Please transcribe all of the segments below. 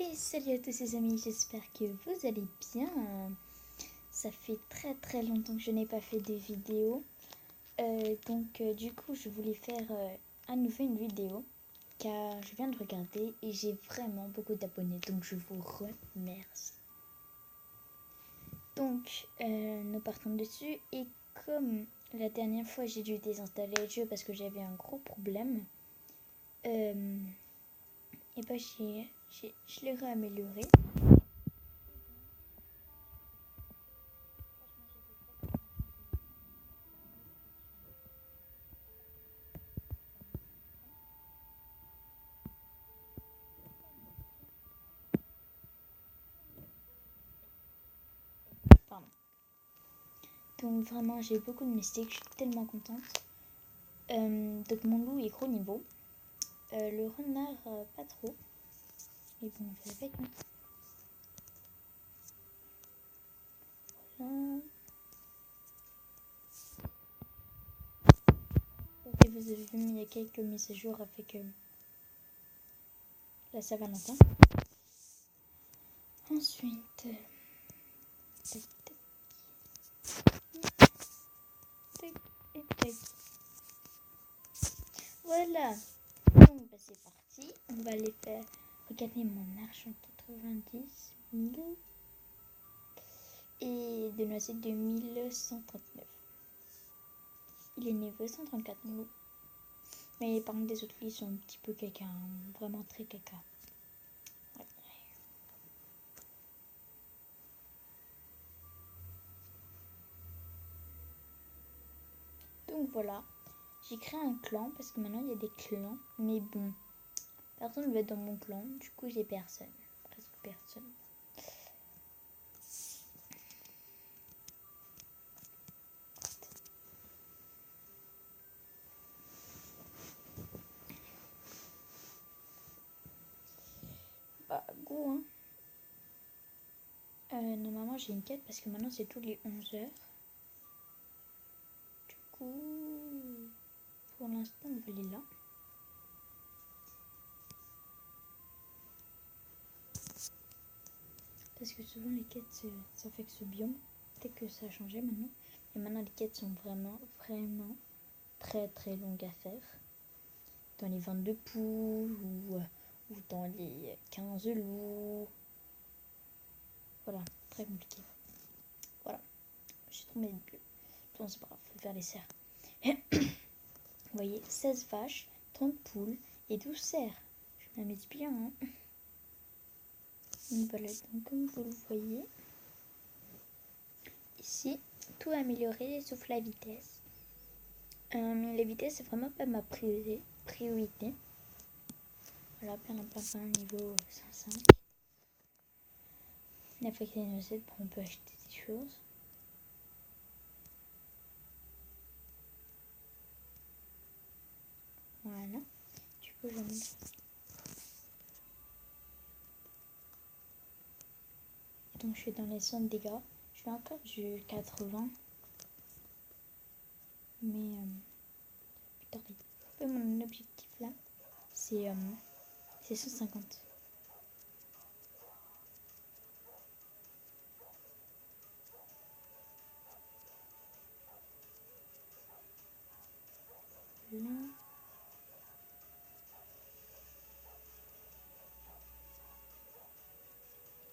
Et salut à tous les amis, j'espère que vous allez bien. Ça fait très longtemps que je n'ai pas fait de vidéo. Donc du coup je voulais faire à nouveau une vidéo car je viens de regarder et j'ai vraiment beaucoup d'abonnés, donc je vous remercie. Donc nous partons dessus et comme la dernière fois j'ai dû désinstaller le jeu parce que j'avais un gros problème, et ben je l'ai réamélioré. Pardon. Donc vraiment j'ai beaucoup de mystiques, je suis tellement contente. Donc mon loup est gros niveau. Le renard pas trop. Mais bon on fait avec. Voilà. Ok, vous avez vu, il y a quelques mises à jour avec la Saint-Valentin. Ensuite, tac, tac, et tac. Voilà. Donc bah, c'est parti. On va aller faire. Regardez mon argent 90 000 et de noisettes de 1139. Il est niveau 134 000. Mais par contre des autres ils sont un petit peu caca, hein, vraiment très caca. Ouais. Donc voilà, j'ai créé un clan parce que maintenant il y a des clans, mais bon, personne ne veut être dans mon clan, du coup j'ai personne, presque personne. Bah go hein. Normalement j'ai une quête parce que maintenant c'est tous les 11 heures. Du coup, pour l'instant on va aller là. Parce que souvent les quêtes ça fait que ce biome, peut-être que ça a changé maintenant. Et maintenant les quêtes sont vraiment très longues à faire. Dans les 22 poules ou dans les 15 loups. Voilà, très compliqué. Voilà, j'ai trop mis de bulles. Bon, c'est pas grave, faut faire les cerfs. Vous voyez, 16 vaches, 30 poules et 12 cerfs. Je m'amuse bien, hein. Donc voilà, donc comme vous le voyez, ici, tout amélioré sauf la vitesse. Mais la vitesse, c'est vraiment pas ma priorité. Voilà, plein niveau 105. La fois qu'il y a une recette, on peut acheter des choses. Voilà. Du coup, je vais mettre... Donc, je suis dans les 100 dégâts. Je fais encore du 80. Mais plus tard, mon objectif là, c'est 150. Là.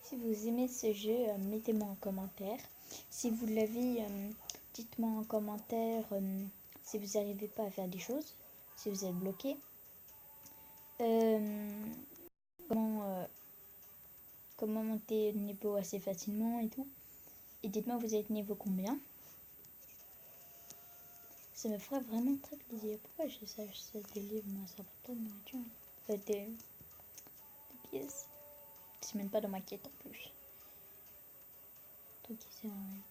Si vous aimez ce jeu, mettez-moi en commentaire. Si vous l'avez, dites-moi en commentaire si vous n'arrivez pas à faire des choses, si vous êtes bloqué. Comment monter le niveau assez facilement et tout. Et dites-moi vous êtes niveau combien. Ça me ferait vraiment très plaisir. Pourquoi je sais des livres, moi ça va pas de nourriture. Des pièces. C'est même pas dans ma quête en plus. Truc qui sert à rien.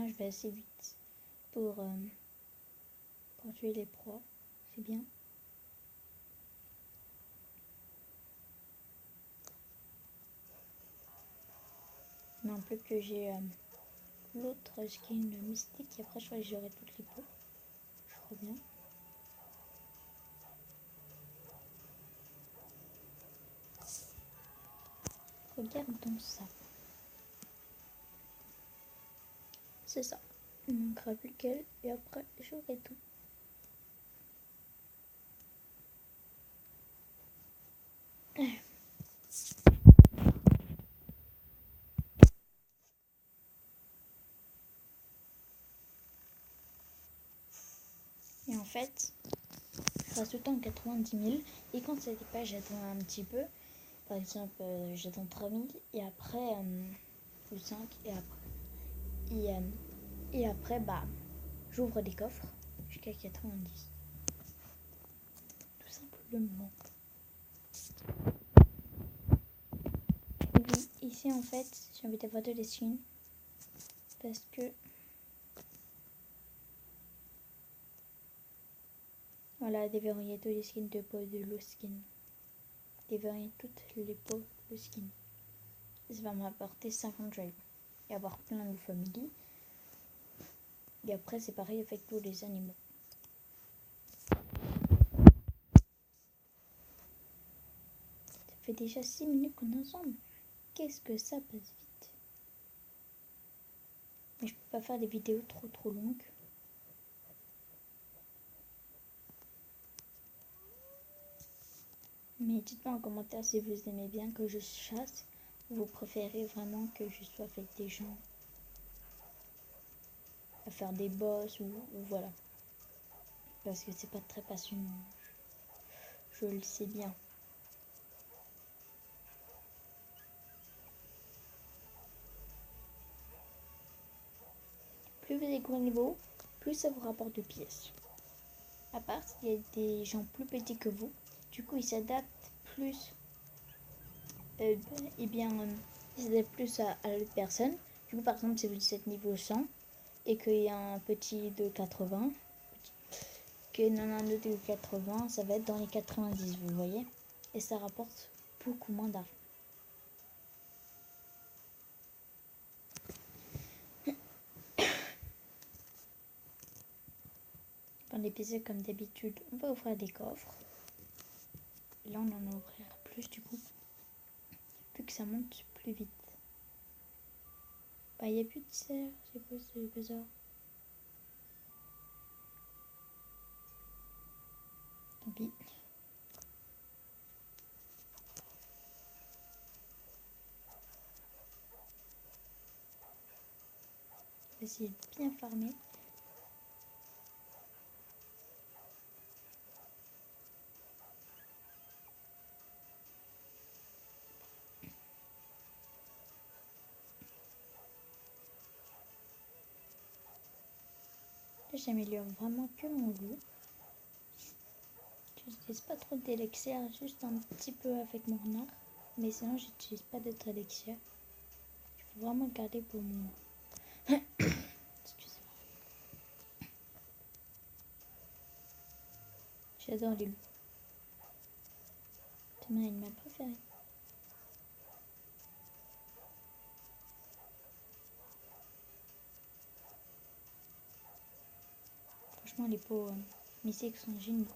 je vais assez vite pour tuer les proies. C'est bien. Non plus que j'ai l'autre skin mystique et après je crois que j'aurai toutes les peaux. Je crois bien. Regardons ça. C'est ça. Il ne manquera plus qu'elle et après j'aurai tout. Et en fait, je reste tout le temps 90 000 et quand ça dépasse, j'attends un petit peu. Par exemple, j'attends 3 000 et après, ou 5 et après. Et après, bah, j'ouvre des coffres jusqu'à 90. Tout simplement. Oui, ici en fait, j'ai envie d'avoir de skins parce que voilà, déverrouiller tous les skins de peau de l'eau skin. Déverrouiller toutes les peaux de skin. Ça va me rapporter 50 joyaux et avoir plein de familles. Et après, c'est pareil avec tous les animaux. Ça fait déjà 6 minutes qu'on est ensemble. Qu'est-ce que ça passe vite. Mais je peux pas faire des vidéos trop longues. Mais dites-moi en commentaire si vous aimez bien que je chasse ou vous préférez vraiment que je sois avec des gens à faire des boss ou voilà. Parce que c'est pas très passionnant. Je le sais bien. Plus vous êtes gros niveau, plus ça vous rapporte de pièces. À part s'il y a des gens plus petits que vous, du coup ils s'adaptent plus ils s'adaptent plus à l'autre personne. Du coup par exemple si vous êtes niveau 100 et qu'il y a un petit de 80, que non un autre de 80, ça va être dans les 90, vous voyez. Et ça rapporte beaucoup moins d'argent. Dans l'épisode comme d'habitude, on va ouvrir des coffres. Et là on en ouvrira plus du coup. Vu que ça monte plus vite. Bah, il n'y a plus de serre, c'est quoi ce bazar? Tant pis. On va essayer de bien farmer. Là, j'améliore vraiment que mon loup. J'utilise pas trop d'élixir, juste un petit peu avec mon renard. Mais sinon, j'utilise pas d'autres élixirs. Je peux vraiment le garder pour mon... Excusez-moi. J'adore les loups. C'est mon animal préféré. Franchement, les peaux mystiques sont géniaux.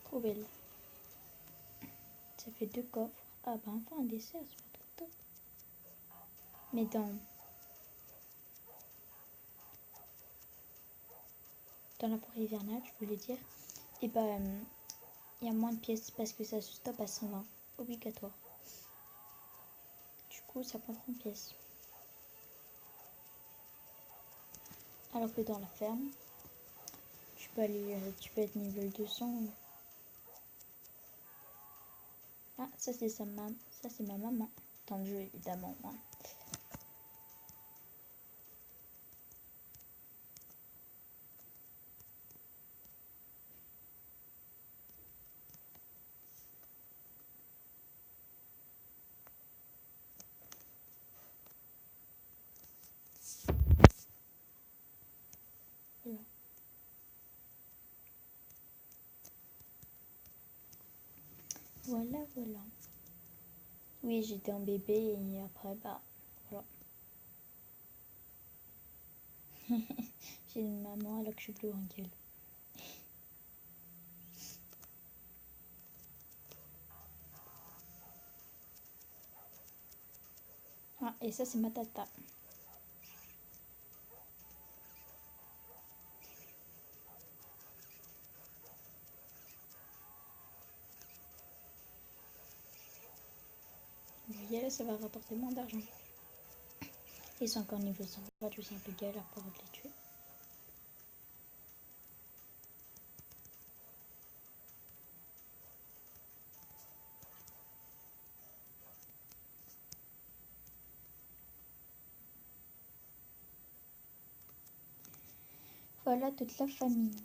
Trop belle. Ça fait 2 coffres. Ah bah enfin un dessert, c'est pas trop top. Mais dans la forêt hivernale, je voulais dire, et bah il y a moins de pièces parce que ça se stoppe à 120, obligatoire. Du coup, ça prend 30 pièces. Alors que dans la ferme, tu peux être niveau 200. Ah, ça c'est ma maman. Dans le jeu évidemment. Hein. Voilà, voilà. Oui, j'étais en bébé et après, bah, voilà. J'ai une maman alors que je suis plus grande qu'elle. Ah, et ça, c'est ma tata. Vous voyez, là, ça va rapporter moins d'argent. Ils sont encore niveau 100. C'est un peu galère pour les tuer. Voilà toute la famille.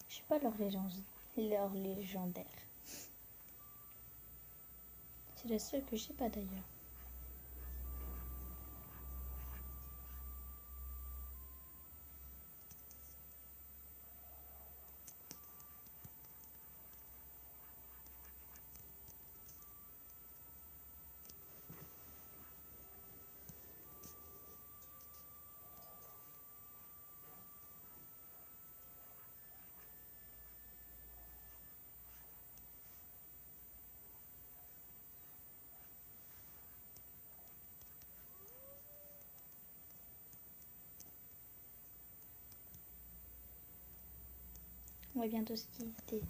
Je sais pas leur légendaire. C'est la seule que je sais pas d'ailleurs. On va bientôt se quitter.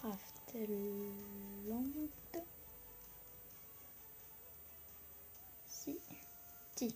Craftland. Si. Si.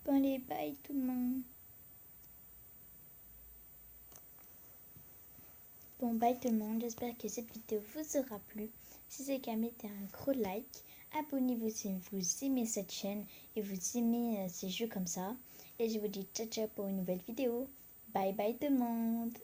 Bon allez, bye tout le monde. Bon bye tout le monde, j'espère que cette vidéo vous aura plu. Si c'est le cas, mettez un gros like. Abonnez-vous si vous aimez cette chaîne et vous aimez ces jeux comme ça. Et je vous dis ciao ciao pour une nouvelle vidéo. Bye bye tout le monde.